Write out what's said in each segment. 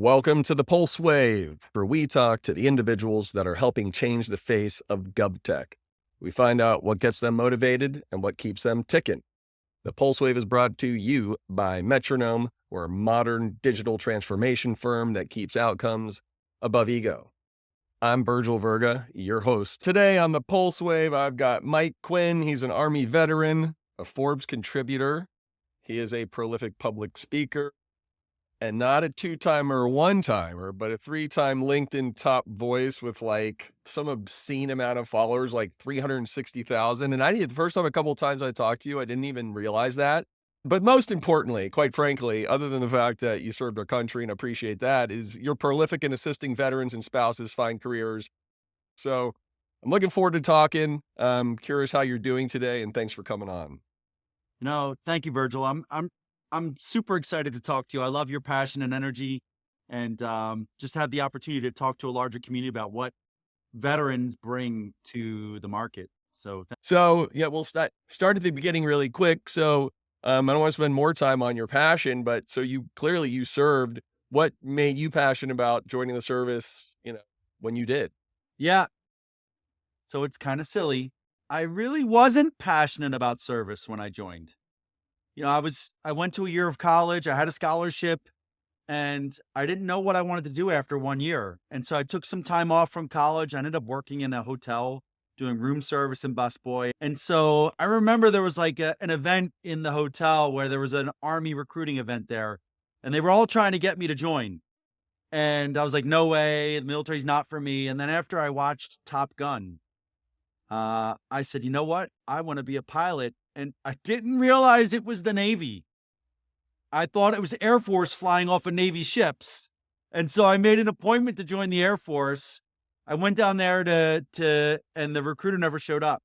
Welcome to the Pulse Wave, where we talk to the individuals that are helping change the face of GovTech. We find out what gets them motivated and what keeps them ticking. The Pulse Wave is brought to you by Metronome. We're a modern digital transformation firm that keeps outcomes above ego. I'm Virgil Virga, your host. Today on the Pulse Wave, I've got Mike Quinn. He's an Army veteran, a Forbes contributor. He is a prolific public speaker, and not a two-timer or one-timer, but a three-time LinkedIn top voice with like some obscene amount of followers, like 360,000. And the first time a couple of times I talked to you, I didn't even realize that. But most importantly, quite frankly, other than the fact that you served our country and appreciate that, is you're prolific in assisting veterans and spouses find careers. So I'm looking forward to talking. I'm curious how you're doing today, and thanks for coming on. No, thank you, Virgil. I'm super excited to talk to you. I love your passion and energy, and just have the opportunity to talk to a larger community about what veterans bring to the market. So yeah, we'll start at the beginning really quick. So I don't want to spend more time on your passion, but so you served. What made you passionate about joining the service, when you did? Yeah. So it's kind of silly. I really wasn't passionate about service when I joined. I went to a year of college. I had a scholarship, and I didn't know what I wanted to do after 1 year. And so I took some time off from college. I ended up working in a hotel doing room service and busboy. And so I remember there was like an event in the hotel where there was an Army recruiting event there, and they were all trying to get me to join. And I was like, no way, the military's not for me. And then after I watched Top Gun, I said, you know what? I want to be a pilot. And I didn't realize it was the Navy. I thought it was Air Force flying off of Navy ships. And so I made an appointment to join the Air Force. I went down there and the recruiter never showed up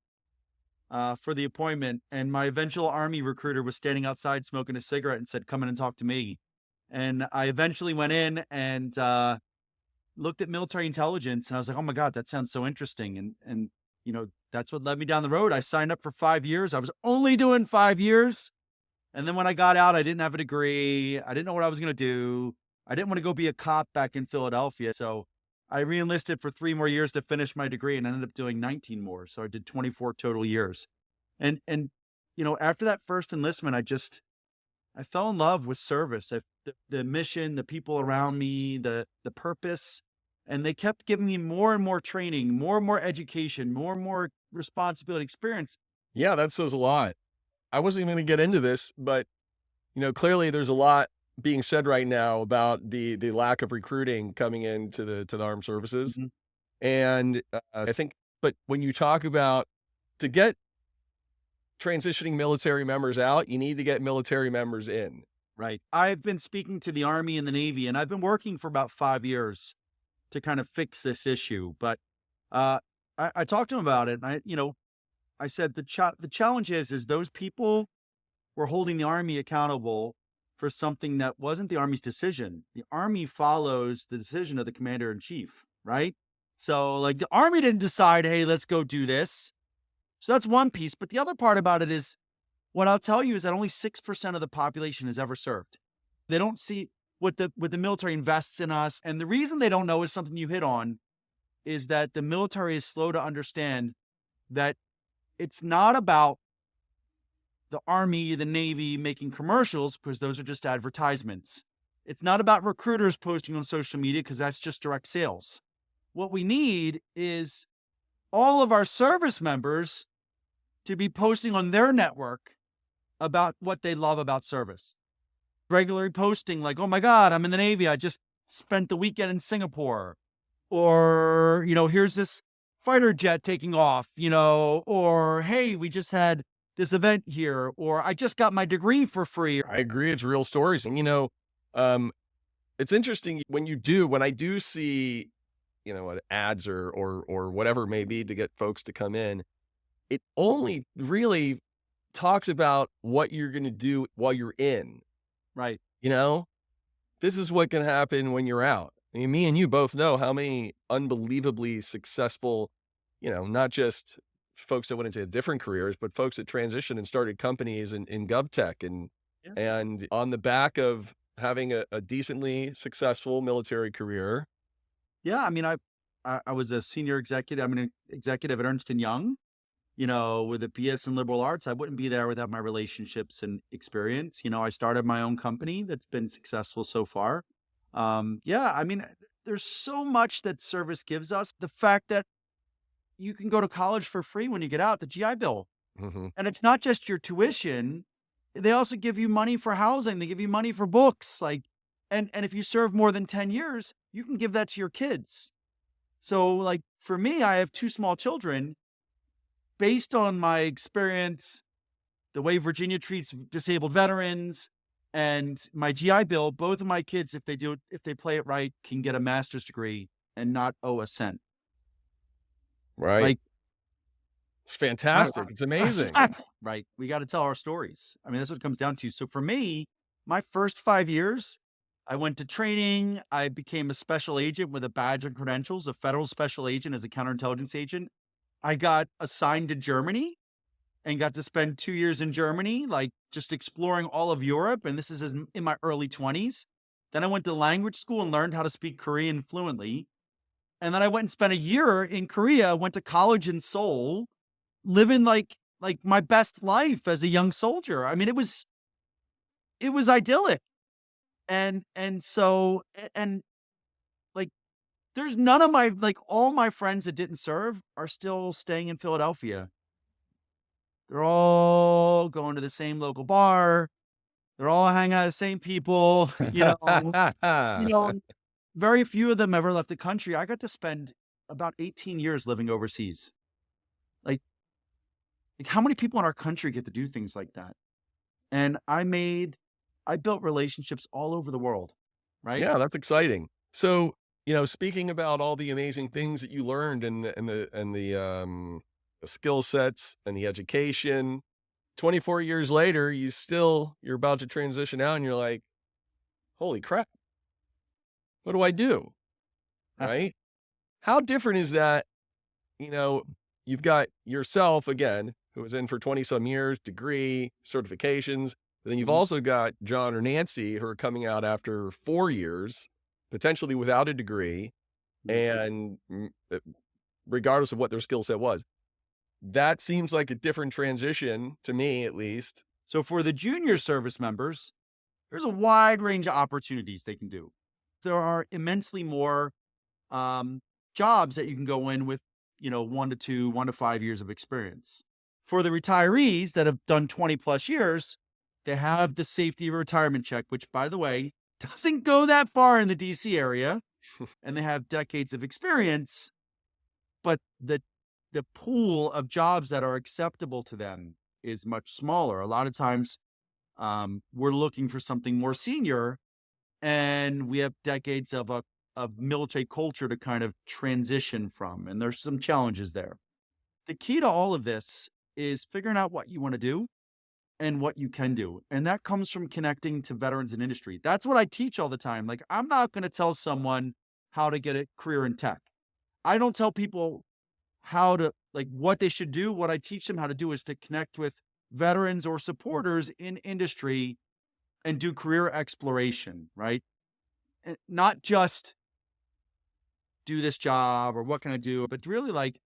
for the appointment. And my eventual Army recruiter was standing outside smoking a cigarette and said, come in and talk to me. And I eventually went in and looked at military intelligence. And I was like, oh my God, that sounds so interesting. And that's what led me down the road. I signed up for 5 years. I was only doing 5 years. And then when I got out, I didn't have a degree. I didn't know what I was going to do. I didn't want to go be a cop back in Philadelphia. So I re-enlisted for 3 more years to finish my degree and ended up doing 19 more. So I did 24 total years. And after that first enlistment, I fell in love with service, the mission, the people around me, the purpose. And they kept giving me more and more training, more and more education, more and more responsibility, experience. Yeah, that says a lot. I wasn't even going to get into this, but clearly there's a lot being said right now about the lack of recruiting coming into the armed services. Mhm. And I think, but when you talk about to get transitioning military members out, you need to get military members in. Right. I've been speaking to the Army and the Navy, and I've been working for about 5 years to kind of fix this issue. But I talked to him about it. And I said, the challenge is those people were holding the Army accountable for something that wasn't the Army's decision. The Army follows the decision of the commander in chief, right? So like the Army didn't decide, hey, let's go do this. So that's one piece. But the other part about it is what I'll tell you is that only 6% of the population has ever served. They don't see what the military invests in us. And the reason they don't know is something you hit on, is that the military is slow to understand that it's not about the Army, the Navy making commercials, because those are just advertisements. It's not about recruiters posting on social media, because that's just direct sales. What we need is all of our service members to be posting on their network about what they love about service. Regularly posting like, oh my God, I'm in the Navy. I just spent the weekend in Singapore. Or, here's this fighter jet taking off, or, hey, we just had this event here, or I just got my degree for free. I agree. It's real stories. And, it's interesting when I do see, ads or whatever it may be to get folks to come in, it only really talks about what you're going to do while you're in. Right. This is what can happen when you're out. I mean, me and you both know how many unbelievably successful, not just folks that went into different careers, but folks that transitioned and started companies in GovTech Yeah. and on the back of having a decently successful military career. Yeah, I mean, I was a senior executive. I'm an executive at Ernst and Young. With a BS in liberal arts, I wouldn't be there without my relationships and experience. I started my own company that's been successful so far. Yeah, I mean, there's so much that service gives us. The fact that you can go to college for free when you get out, the GI Bill. Hmm. And it's not just your tuition. They also give you money for housing. They give you money for books. And if you serve more than 10 years, you can give that to your kids. So like for me, I have two small children. Based on my experience, the way Virginia treats disabled veterans and my GI Bill, both of my kids, if they play it right, can get a master's degree and not owe a cent. Right. Like, It's fantastic. It's amazing. right. We got to tell our stories. I mean, that's what it comes down to. So for me, my first 5 years, I went to training. I became a special agent with a badge and credentials, a federal special agent as a counterintelligence agent. I got assigned to Germany and got to spend 2 years in Germany, like just exploring all of Europe. And this is in my early 20s. Then I went to language school and learned how to speak Korean fluently. And then I went and spent a year in Korea, went to college in Seoul, living like my best life as a young soldier. I mean, it was idyllic. And like there's none of my like all my friends that didn't serve are still staying in Philadelphia. They're all going to the same local bar. They're all hanging out with the same people. Very few of them ever left the country. I got to spend about 18 years living overseas. Like, how many people in our country get to do things like that? And I built relationships all over the world, right? Yeah, that's exciting. So, speaking about all the amazing things that you learned and the skill sets and the education, 24 years later, you're about to transition out and you're like, holy crap, what do I do? Right? How different is that? You know, you've got yourself again, who was in for 20 some years, degree, certifications. But then you've Mhm. also got John or Nancy who are coming out after 4 years, potentially without a degree, Mhm. and regardless of what their skill set was. That seems like a different transition to me, at least. So for the junior service members, there's a wide range of opportunities they can do. There are immensely more um, jobs that you can go in with, 1 to 2, 1 to 5 years of experience. For the retirees that have done 20 plus years, they have the safety retirement check, which, by the way, doesn't go that far in the DC area, and they have decades of experience. But the pool of jobs that are acceptable to them is much smaller. A lot of times, we're looking for something more senior, and we have decades of military culture to kind of transition from, and there's some challenges there. The key to all of this is figuring out what you want to do and what you can do, and that comes from connecting to veterans in industry. That's what I teach all the time. Like, I'm not going to tell someone how to get a career in tech. I don't tell people how to like what they should do. What I teach them how to do is to connect with veterans or supporters in industry and do career exploration, right? And not just do this job or what can I do, but really like,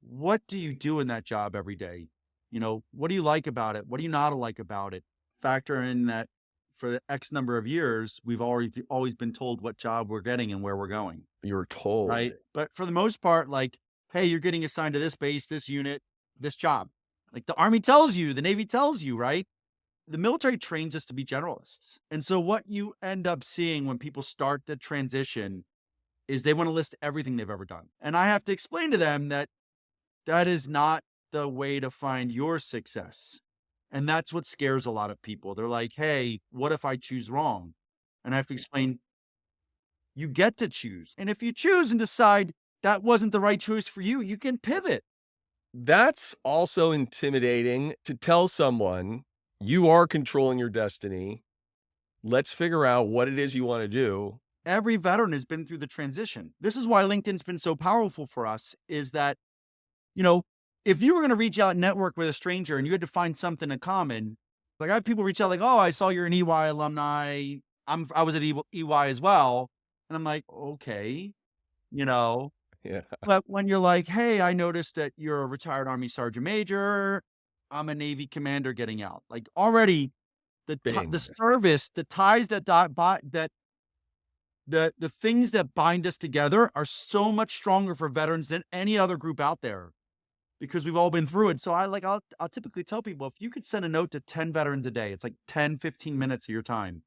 what do you do in that job every day? What do you like about it? What do you not like about it? Factor in that for X number of years, we've always been told what job we're getting and where we're going, You're told. right? But for the most part, like, hey, you're getting assigned to this base, this unit, this job. Like the Army tells you, the Navy tells you, right? The military trains us to be generalists. And so what you end up seeing when people start to transition is they want to list everything they've ever done. And I have to explain to them that that is not the way to find your success. And that's what scares a lot of people. They're like, hey, what if I choose wrong? And I have to explain, you get to choose. And if you choose and decide that wasn't the right choice for you, you can pivot. That's also intimidating to tell someone you are controlling your destiny. Let's figure out what it is you want to do. Every veteran has been through the transition. This is why LinkedIn's been so powerful for us, is that, if you were going to reach out and network with a stranger and you had to find something in common, like I have people reach out like, oh, I saw you're an EY alumni. I was at EY as well. And I'm like, okay, you know, Yeah. but when you're like, hey, I noticed that you're a retired Army Sergeant Major, I'm a Navy commander getting out. Like already the Bing. service, the ties that that the things that bind us together are so much stronger for veterans than any other group out there because we've all been through it. So I'll typically tell people if you could send a note to 10 veterans a day, it's like 10-15 minutes of your time.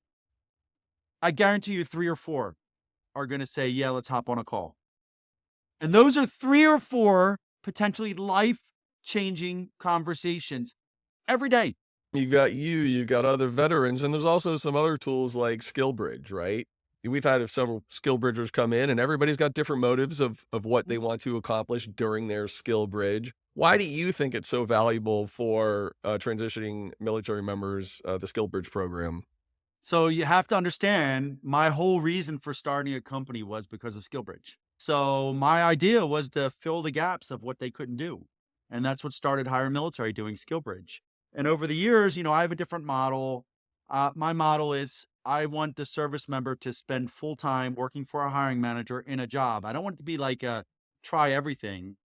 I guarantee you 3 or 4 are going to say, "Yeah, let's hop on a call." And those are 3 or 4 potentially life-changing conversations every day. You got other veterans, and there's also some other tools like SkillBridge, right? We've had several skill bridgers come in, and everybody's got different motives of what they want to accomplish during their skill bridge. Why do you think it's so valuable for transitioning military members, the skill bridge program? So you have to understand my whole reason for starting a company was because of SkillBridge. So my idea was to fill the gaps of what they couldn't do. And that's what started HireMilitary doing SkillBridge. And over the years, I have a different model. My model is I want the service member to spend full time working for a hiring manager in a job. I don't want it to be like a try everything.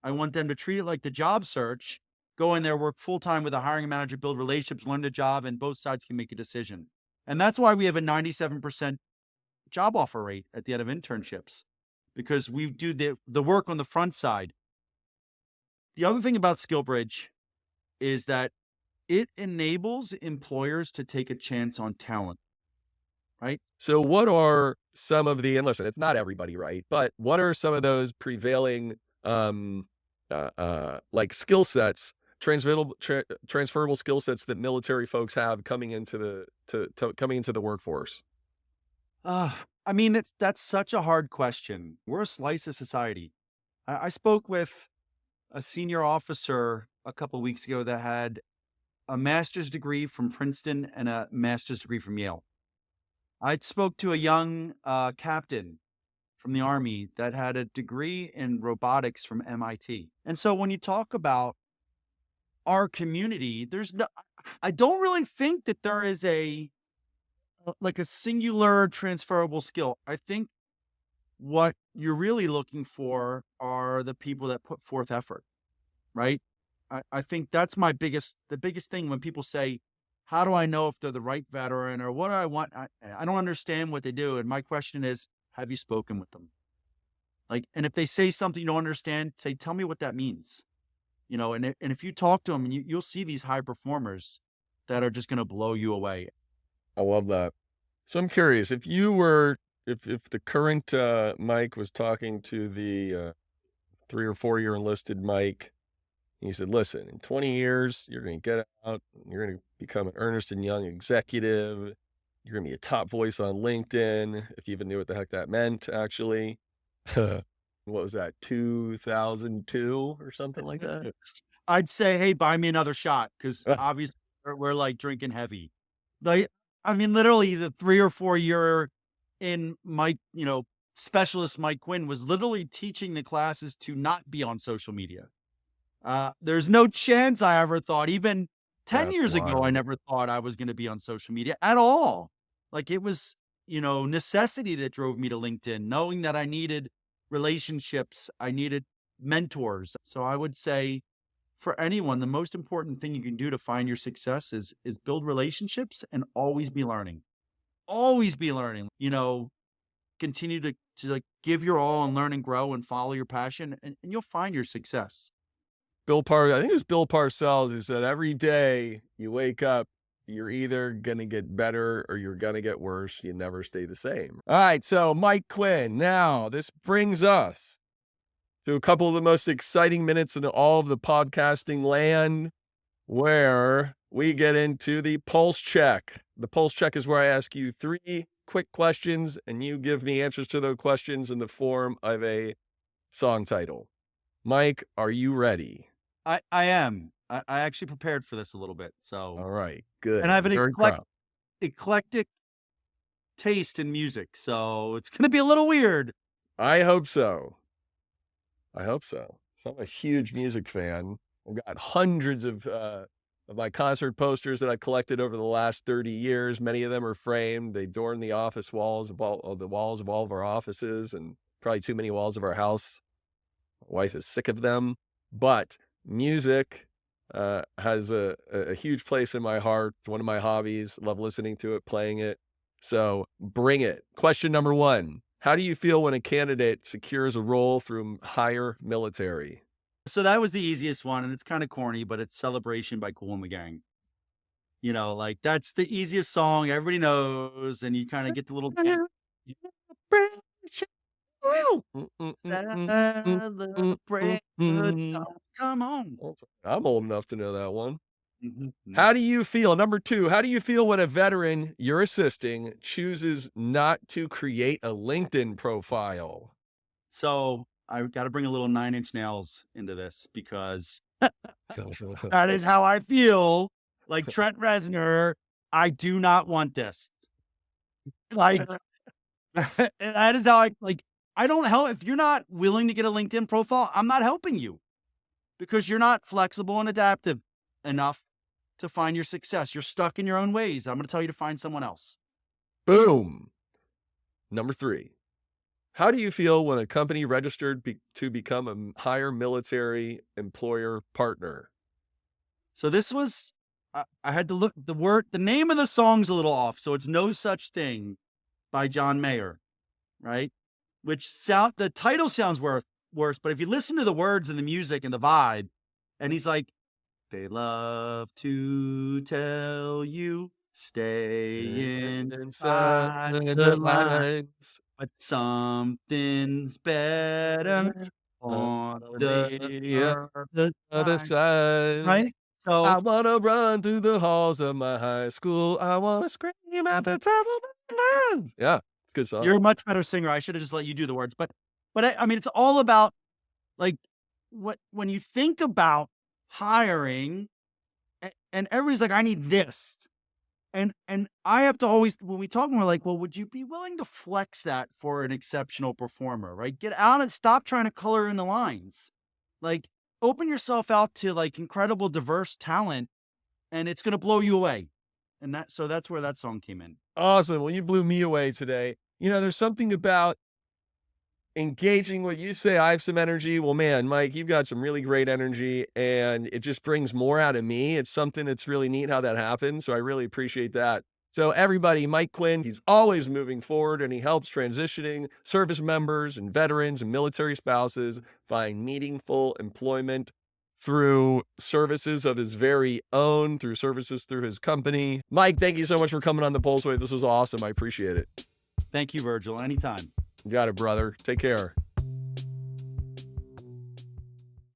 I want them to treat it like the job search, go in there, work full time with a hiring manager, build relationships, learn the job, and both sides can make a decision. And that's why we have a 97% job offer rate at the end of internships, because we do the work on the front side. The other thing about SkillBridge is that it enables employers to take a chance on talent, right? So what are some of the, and listen, it's not everybody, right? But what are some of those prevailing, um, like skill sets, transferable skill sets that military folks have coming into coming into the workforce? I mean, that's such a hard question. We're a slice of society. I spoke with a senior officer a couple weeks ago that had a master's degree from Princeton and a master's degree from Yale. I spoke to a young captain from the Army that had a degree in robotics from MIT. And so when you talk about our community, I don't really think that there is like a singular transferable skill. I think what you're really looking for are the people that put forth effort, right? I think that's the biggest thing when people say, how do I know if they're the right veteran or what do I want? I don't understand what they do. And my question is, have you spoken with them? Like, and if they say something you don't understand, say, tell me what that means. And if you talk to them, you'll see these high performers that are just going to blow you away. I love that. So I'm curious, if the current Mike was talking to the 3 or 4 year enlisted Mike, and he said, "Listen, in 20 years, you're going to get out, you're going to become an Ernest and Young executive, you're going to be a top voice on LinkedIn," if you even knew what the heck that meant, actually. What was that, 2002 or something like that? I'd say, hey, buy me another shot because obviously we're like drinking heavy. Like, I mean, literally the 3 or 4 year in Mike, specialist Mike Quinn was literally teaching the classes to not be on social media. There's no chance I ever thought, even 10 That's years ago, I wild. never thought I was going to be on social media at all. Like it was, necessity that drove me to LinkedIn, knowing that I needed relationships, I needed mentors. So I would say for anyone, the most important thing you can do to find your success is build relationships and always be learning. Always be learning. Continue to like give your all and learn and grow and follow your passion and you'll find your success. I think it was Bill Parcells who said, "Every day you wake up, you're either gonna get better or you're gonna get worse. You never stay the same." All right, so Mike Quinn. Now, this brings us to a couple of the most exciting minutes in all of the podcasting land, where we get into the pulse check. The pulse check is where I ask you 3 quick questions, and you give me answers to those questions in the form of a song title. Mike, are you ready? I am. I actually prepared for this a little bit. All So, right, good. and I have I'm an very proud. eclectic taste in music. So it's going to be a little weird. I hope so. I hope so. So I'm a huge music fan. I've got hundreds of of my concert posters that I collected over the last 30 years. Many of them are framed. They adorn the office walls of the walls of all of our offices and probably too many walls of our house. My wife is sick of them, but music has a huge place in my heart. It's one of my hobbies. Love listening to it, playing it. So bring it. Question number one. How do you feel when a candidate secures a role through HireMilitary? So that was the easiest one, and it's kind of corny, but it's Celebration by Kool and the Gang. You know, like that's the easiest song everybody knows, and you kind of get the little dance. Celebrate good times. Come on. I'm old enough to know that one. Mhm. How do you feel? Number two, how do you feel when a veteran you're assisting chooses not to create a LinkedIn profile? So I got to bring a little 9 Inch Nails into this because that is how I feel. Like Trent Reznor, I do not want this. Like that is how I like. I don't help if you're not willing to get a LinkedIn profile. I'm not helping you because you're not flexible and adaptive enough to find your success. You're stuck in your own ways. I'm going to tell you to find someone else. Boom. Number three, how do you feel when a company registered to become a HireMilitary employer partner? So this was, I had to look the name of the song's a little off. So it's No Such Thing by John Mayer, right? The title sounds worse, but if you listen to the words and the music and the vibe, and he's like, they love to tell you, stay inside the lines, but something's better on the other other side, side. right? So I want to run through the halls of my high school. I want to scream at the top of my lungs. Yeah, it's a good song. you're a much better singer. I should have just let you do the words, but I mean, it's all about like when you think about hiring, and everybody's like, I need this. And I have to always, when we talk, we're like, well, would you be willing to flex that for an exceptional performer, right? Get out and stop trying to color in the lines. Like, open yourself out to like incredible, diverse talent, and it's going to blow you away. And so that's where that song came in. Awesome. Well, you blew me away today. You know, there's something about engaging what you say. I have some energy. Well, man, Mike, you've got some really great energy and it just brings more out of me. It's something that's really neat how that happens. So I really appreciate that. So everybody, Mike Quinn, he's always moving forward and he helps transitioning service members and veterans and military spouses find meaningful employment through services of his very own, through services through his company. Mike, thank you so much for coming on the Pulse Wave. This was awesome. I appreciate it. Thank you, Virgil. Anytime. You got it, brother. Take care.